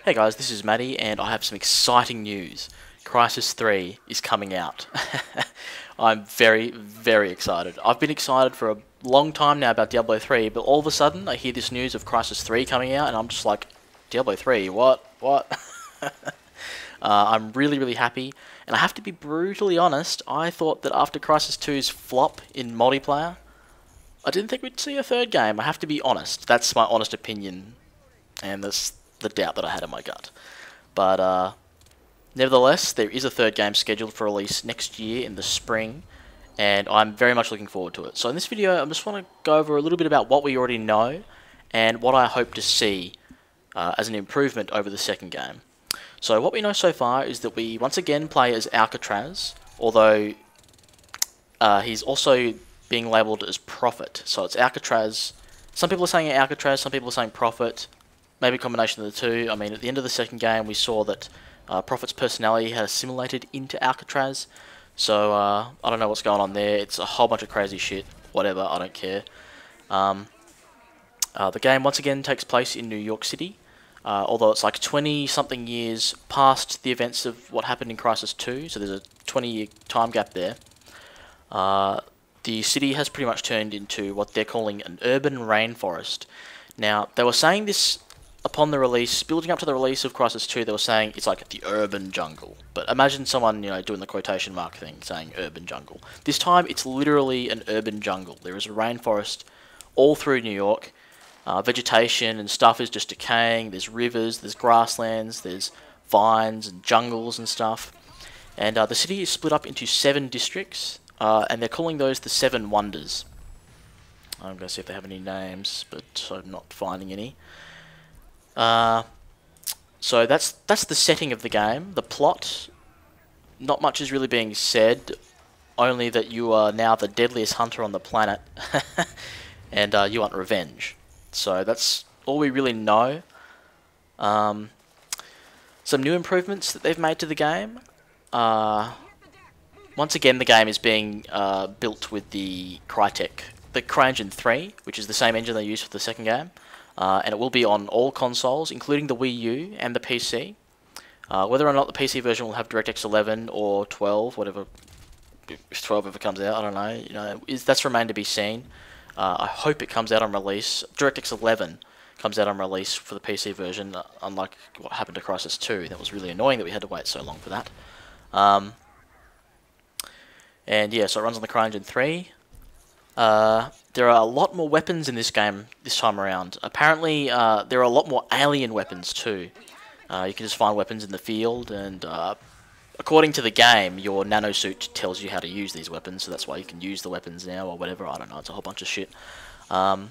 Hey guys, this is Mattee, and I have some exciting news. Crysis 3 is coming out. I'm very, very excited. I've been excited for a long time now about Diablo 3, but all of a sudden I hear this news of Crysis 3 coming out, and I'm just like, Diablo 3, what? I'm really, really happy, and I have to be brutally honest, I thought that after Crysis 2's flop in multiplayer, I didn't think we'd see a third game. I have to be honest. That's my honest opinion, and that's the doubt that I had in my gut. But nevertheless, there is a third game scheduled for release next year in the spring, and I'm very much looking forward to it. So in this video, I just want to go over a little bit about what we already know and what I hope to see as an improvement over the second game. So what we know so far is that we once again play as Alcatraz, although he's also being labelled as Prophet. So it's Alcatraz. Some people are saying Alcatraz, some people are saying Prophet. Maybe a combination of the two. I mean, at the end of the second game, we saw that Prophet's personality had assimilated into Alcatraz. So, I don't know what's going on there. It's a whole bunch of crazy shit. Whatever, I don't care. The game, once again, takes place in New York City. Although it's like 20-something years past the events of what happened in Crysis 2. So there's a 20-year time gap there. The city has pretty much turned into what they're calling an urban rainforest. Now, they were saying this upon the release, building up to the release of Crysis 2, they were saying it's like the urban jungle. But imagine someone, doing the quotation mark thing, saying urban jungle. This time, it's literally an urban jungle. There is a rainforest all through New York. Vegetation and stuff is just decaying. There's rivers, there's grasslands, there's vines and jungles and stuff. And the city is split up into 7 districts, and they're calling those the 7 Wonders. I'm going to see if they have any names, but I'm not finding any. So that's the setting of the game. The plot, not much is really being said, only that you are now the deadliest hunter on the planet, and you want revenge. So that's all we really know. Some new improvements that they've made to the game. Once again, the game is being built with the Crytek, the CryEngine 3, which is the same engine they used for the second game. And it will be on all consoles, including the Wii U and the PC. Whether or not the PC version will have DirectX 11 or 12, whatever, if 12 ever comes out, I don't know. That's remained to be seen. I hope it comes out on release. DirectX 11 comes out on release for the PC version, unlike what happened to Crysis 2. That was really annoying that we had to wait so long for that. And yeah, so it runs on the CryEngine 3. There are a lot more weapons in this game this time around. Apparently, there are a lot more alien weapons too. You can just find weapons in the field, and according to the game, your nanosuit tells you how to use these weapons, so that's why you can use the weapons now, or whatever, I don't know, it's a whole bunch of shit. So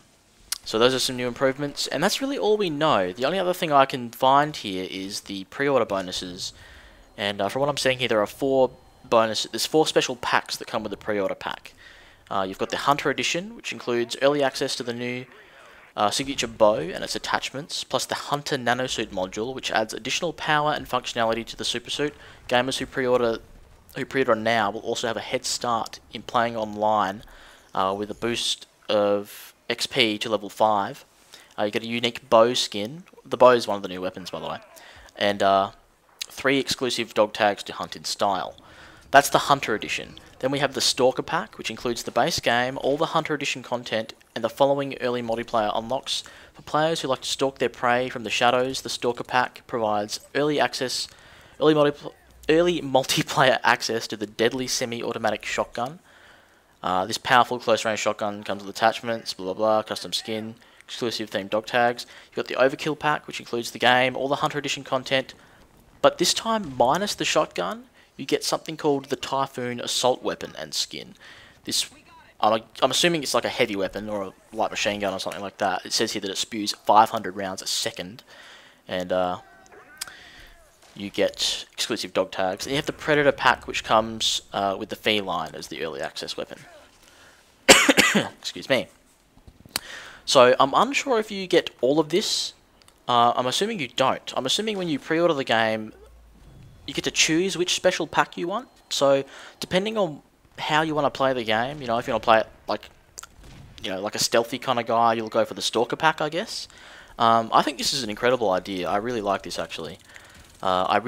those are some new improvements, and that's really all we know. The only other thing I can find here is the pre-order bonuses, and from what I'm seeing here, there are 4 special packs that come with the pre-order pack. You've got the Hunter Edition, which includes early access to the new signature bow and its attachments, plus the Hunter Nanosuit module, which adds additional power and functionality to the supersuit. Gamers who pre-order now will also have a head start in playing online with a boost of XP to level 5. You get a unique bow skin. The bow is one of the new weapons, by the way, and 3 exclusive dog tags to hunt in style. That's the Hunter Edition. Then we have the Stalker Pack, which includes the base game, all the Hunter Edition content, and the following early multiplayer unlocks. For players who like to stalk their prey from the shadows, the Stalker Pack provides early multiplayer access to the deadly semi-automatic shotgun. This powerful close-range shotgun comes with attachments, blah blah blah, custom skin, exclusive themed dog tags. You've got the Overkill Pack, which includes the game, all the Hunter Edition content, but this time minus the shotgun. You get something called the Typhoon Assault Weapon and skin. This, I'm assuming it's like a heavy weapon or a light machine gun or something like that. It says here that it spews 500 rounds a second, and you get exclusive dog tags. And you have the Predator Pack, which comes with the Feline as the early access weapon. Excuse me. So I'm unsure if you get all of this. I'm assuming you don't. I'm assuming when you pre-order the game, you get to choose which special pack you want. So depending on how you want to play the game, if you want to play it like a stealthy kind of guy, you'll go for the Stalker Pack, I guess. I think this is an incredible idea. I really like this actually. I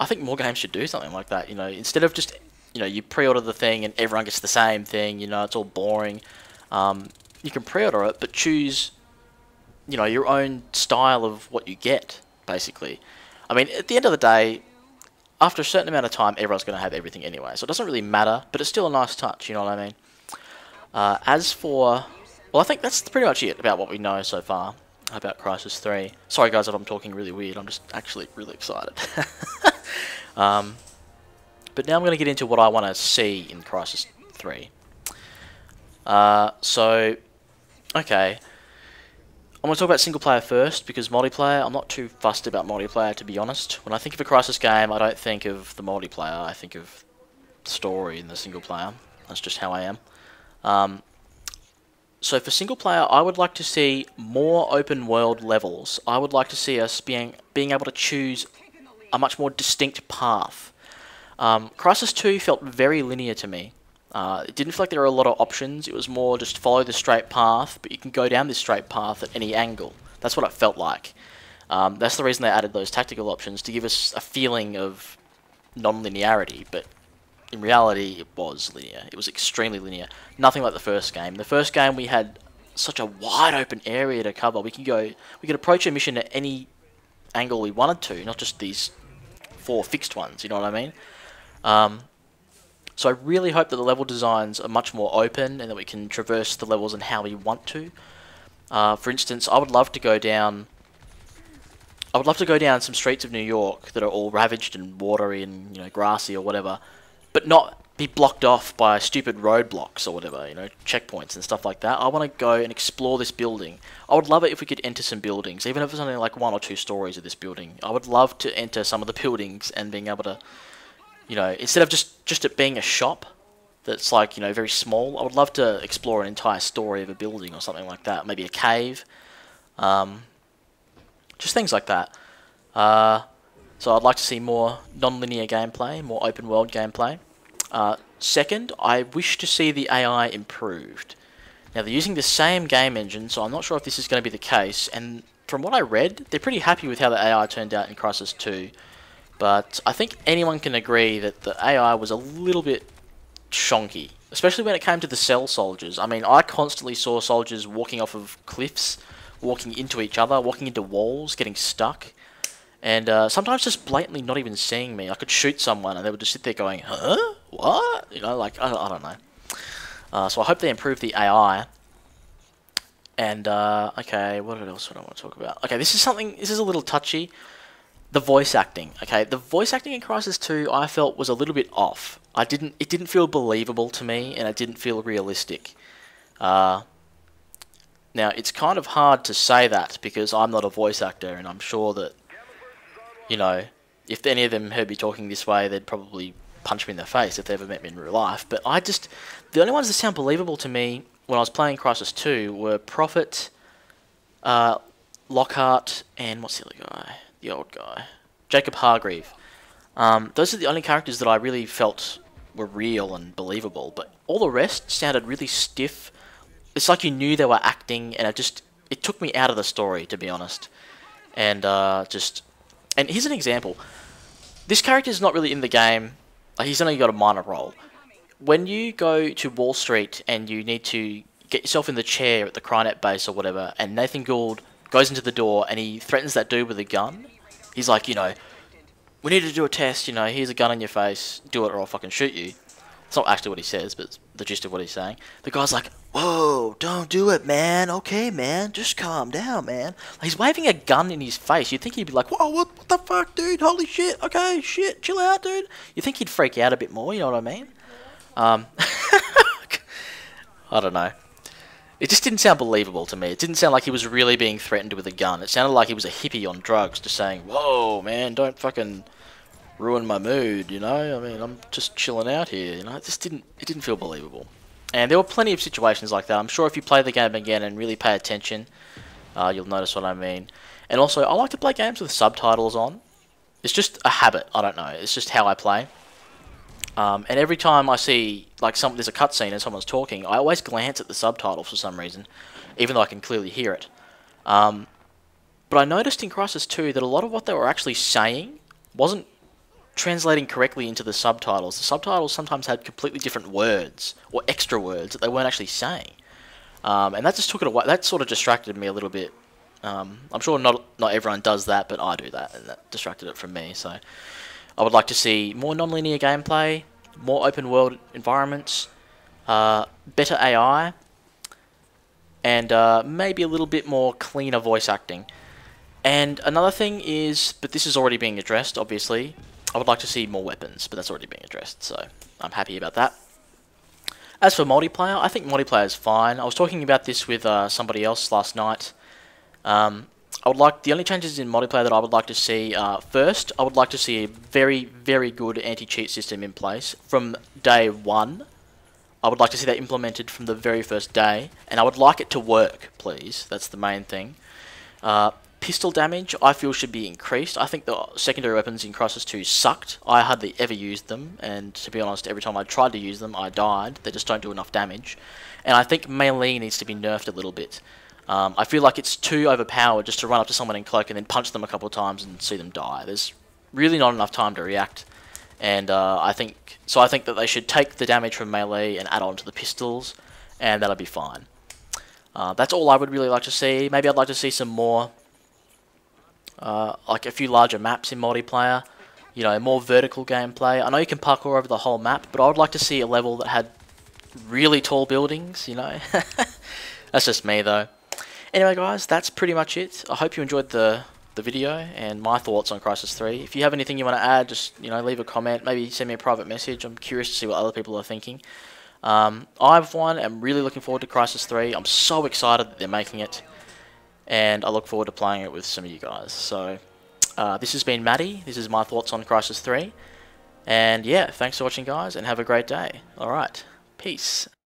think more games should do something like that. You know, instead of just, you know, you pre-order the thing and everyone gets the same thing. You know, it's all boring. You can pre-order it, but choose, you know, your own style of what you get. Basically, I mean, at the end of the day, after a certain amount of time, everyone's going to have everything anyway, so it doesn't really matter. But it's still a nice touch. You know what I mean? As for, well, I think that's pretty much it about what we know so far about Crysis 3. Sorry guys if I'm talking really weird, I'm just actually really excited. But now I'm going to get into what I want to see in Crysis 3. Okay. I'm going to talk about single player first, because multiplayer, I'm not too fussed about multiplayer, to be honest. When I think of a Crysis game, I don't think of the multiplayer, I think of the story in the single player. That's just how I am. So for single player, I would like to see more open world levels. I would like to see us being able to choose a much more distinct path. Crysis 2 felt very linear to me. It didn't feel like there were a lot of options. It was more just follow the straight path, but you can go down this straight path at any angle. That's what it felt like. That's the reason they added those tactical options, to give us a feeling of non-linearity, but in reality it was linear. It was extremely linear. Nothing like the first game. The first game we had such a wide open area to cover. We could approach a mission at any angle we wanted to, not just these 4 fixed ones, you know what I mean? So I really hope that the level designs are much more open and that we can traverse the levels in how we want to. For instance, I would love to go down some streets of New York that are all ravaged and watery and, you know, grassy or whatever, but not be blocked off by stupid roadblocks or whatever, you know, checkpoints and stuff like that. I want to go and explore this building. I would love it if we could enter some buildings, even if it's only like 1 or 2 stories of this building. I would love to enter some of the buildings and being able to, you know, instead of just it being a shop that's like, you know, very small, I would love to explore an entire story of a building or something like that. Maybe a cave. Just things like that. So I'd like to see more non-linear gameplay, more open world gameplay. Second, I wish to see the AI improved. Now they're using the same game engine, so I'm not sure if this is going to be the case, and from what I read, they're pretty happy with how the AI turned out in Crysis 2. But I think anyone can agree that the AI was a little bit shonky, especially when it came to the cell soldiers. I mean, I constantly saw soldiers walking off of cliffs, walking into each other, walking into walls, getting stuck, and sometimes just blatantly not even seeing me. I could shoot someone and they would just sit there going, huh? What? You know, like, I don't know. So I hope they improve the AI. And, okay, what else would I want to talk about? Okay, this is a little touchy. The voice acting. Okay, the voice acting in Crysis 2 I felt was a little bit off. It didn't feel believable to me, and it didn't feel realistic. Now, it's kind of hard to say that because I'm not a voice actor, and I'm sure that, you know, if any of them heard me talking this way, they'd probably punch me in the face if they ever met me in real life. But the only ones that sound believable to me when I was playing Crysis 2 were Prophet, Lockhart, and what's the other guy? The old guy, Jacob Hargreave. Those are the only characters that I really felt were real and believable, but all the rest sounded really stiff. It's like you knew they were acting, and it took me out of the story, to be honest. And and here's an example. This character is not really in the game. He's only got a minor role. When you go to Wall Street and you need to get yourself in the chair at the Crytek base or whatever, and Nathan Gould goes into the door and he threatens that dude with a gun. He's like, you know, we need to do a test, you know, here's a gun in your face, do it or I'll fucking shoot you. It's not actually what he says, but it's the gist of what he's saying. The guy's like, whoa, don't do it, man. Okay, man, just calm down, man. He's waving a gun in his face. You'd think he'd be like, whoa, what the fuck, dude? Holy shit, okay, shit, chill out, dude. You think he'd freak out a bit more, you know what I mean? I don't know. It just didn't sound believable to me. It didn't sound like he was really being threatened with a gun. It sounded like he was a hippie on drugs, just saying, whoa, man, don't fucking ruin my mood, you know? I mean, I'm just chilling out here, you know? It didn't feel believable. And there were plenty of situations like that. I'm sure if you play the game again and really pay attention, you'll notice what I mean. And also, I like to play games with subtitles on. It's just a habit, I don't know. It's just how I play. And every time I see, like, there's a cutscene and someone's talking, I always glance at the subtitles for some reason, even though I can clearly hear it. But I noticed in Crysis 2 that a lot of what they were actually saying wasn't translating correctly into the subtitles. The subtitles sometimes had completely different words or extra words that they weren't actually saying, and that just took it away. That sort of distracted me a little bit. I'm sure not everyone does that, but I do that, and that distracted it from me. So I would like to see more non-linear gameplay, more open world environments, better AI, and maybe a little bit more cleaner voice acting. And another thing is, but this is already being addressed, obviously, I would like to see more weapons, but that's already being addressed, so I'm happy about that. As for multiplayer, I think multiplayer is fine. I was talking about this with somebody else last night. The only changes in multiplayer that I would like to see, first, I would like to see a very, very good anti-cheat system in place from day one. I would like to see that implemented from the very first day, and I would like it to work, please. That's the main thing. Pistol damage, I feel, should be increased. I think the secondary weapons in Crysis 2 sucked. I hardly ever used them, and to be honest, every time I tried to use them, I died. They just don't do enough damage. And I think melee needs to be nerfed a little bit. I feel like it's too overpowered just to run up to someone in cloak and then punch them a couple of times and see them die. There's really not enough time to react. And I think that they should take the damage from melee and add on to the pistols, and that'll be fine. That's all I would really like to see. Maybe I'd like to see some more, like a few larger maps in multiplayer. You know, more vertical gameplay. I know you can parkour over the whole map, but I would like to see a level that had really tall buildings, you know. That's just me, though. Anyway, guys, that's pretty much it. I hope you enjoyed the video and my thoughts on Crysis 3. If you have anything you want to add, just, you know, leave a comment. Maybe send me a private message. I'm curious to see what other people are thinking. I, for one, am really looking forward to Crysis 3. I'm so excited that they're making it, and I look forward to playing it with some of you guys. So, this has been Mattee. This is my thoughts on Crysis 3. And yeah, thanks for watching, guys, and have a great day. Alright, peace.